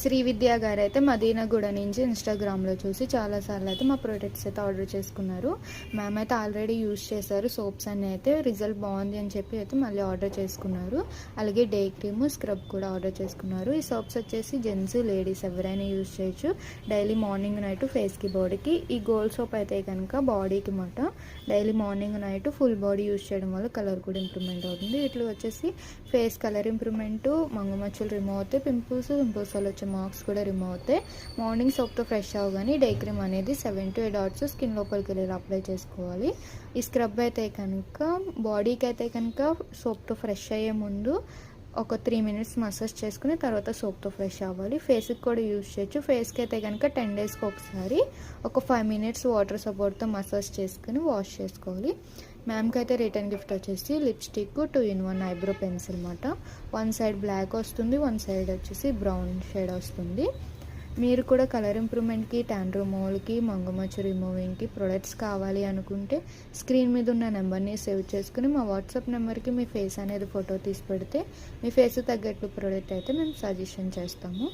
శ్రీ విద్యా గారు అయితే మదీనాగూడ నుంచి ఇన్స్టాగ్రామ్లో చూసి చాలాసార్లు అయితే మా ప్రొడక్ట్స్ అయితే ఆర్డర్ చేసుకున్నారు. మ్యామ్ అయితే ఆల్రెడీ యూజ్ చేశారు సోప్స్ అన్నీ, అయితే రిజల్ట్ బాగుంది అని చెప్పి అయితే మళ్ళీ ఆర్డర్ చేసుకున్నారు. అలాగే డే క్రీమ్, స్క్రబ్ కూడా ఆర్డర్ చేసుకున్నారు. ఈ సోప్స్ వచ్చేసి జెంట్స్, లేడీస్ ఎవరైనా యూజ్ చేయొచ్చు. డైలీ మార్నింగ్ నైట్ ఫేస్కి, బాడీకి. ఈ గోల్డ్ సోప్ అయితే కనుక బాడీకి మాట daily morning night full body use చేయడం వల్ల కలర్ కూడా ఇంప్రూవ్మెంట్ అవుతుంది. ఇట్లా వచ్చేసి ఫేస్ కలర్ ఇంప్రూవ్మెంట్, మంగుమచ్చలు రిమూవ్ అవుతాయి, పింపుల్స్ వల్ల వచ్చే మార్క్స్ కూడా రిమూవ్ అవుతాయి. మార్నింగ్ సోప్తో ఫ్రెష్ అవ్వగానే డే క్రీమ్ అనేది 7 to 8 డాట్స్ స్కిన్ లోపలికి వెళ్ళి అప్లై చేసుకోవాలి. ఈ స్క్రబ్ అయితే కనుక బాడీకి అయితే కనుక సోప్తో ఫ్రెష్ అయ్యే ముందు ఒక 3 minutes మసాజ్ చేసుకుని తర్వాత సోప్తో ఫ్రెష్ అవ్వాలి. ఫేస్కి కూడా యూజ్ చేయొచ్చు. ఫేస్కి అయితే కనుక 10 daysకి ఒకసారి ఒక 5 minutes వాటర్ సపోర్ట్తో మసాజ్ చేసుకుని వాష్ చేసుకోవాలి. మ్యామ్కి అయితే రిటర్న్ గిఫ్ట్ వచ్చేసి లిప్స్టిక్ 2-in-1 ఐబ్రో పెన్సిల్ అనమాట. వన్ సైడ్ బ్లాక్ వస్తుంది, వన్ సైడ్ వచ్చేసి బ్రౌన్ షేడ్ వస్తుంది. మీరు కూడా కలర్ ఇంప్రూవ్మెంట్కి, ట్యాన్ రిమూవల్కి, మంగుమచ్చ రిమూవింగ్కి ప్రొడక్ట్స్ కావాలి అనుకుంటే స్క్రీన్ మీద ఉన్న నెంబర్ని సేవ్ చేసుకుని మా వాట్సాప్ నెంబర్కి మీ ఫేస్ అనేది ఫోటో తీసి పెడితే మీ ఫేస్ తగ్గట్టు ప్రోడక్ట్ అయితే మేము సజెషన్ చేస్తాము.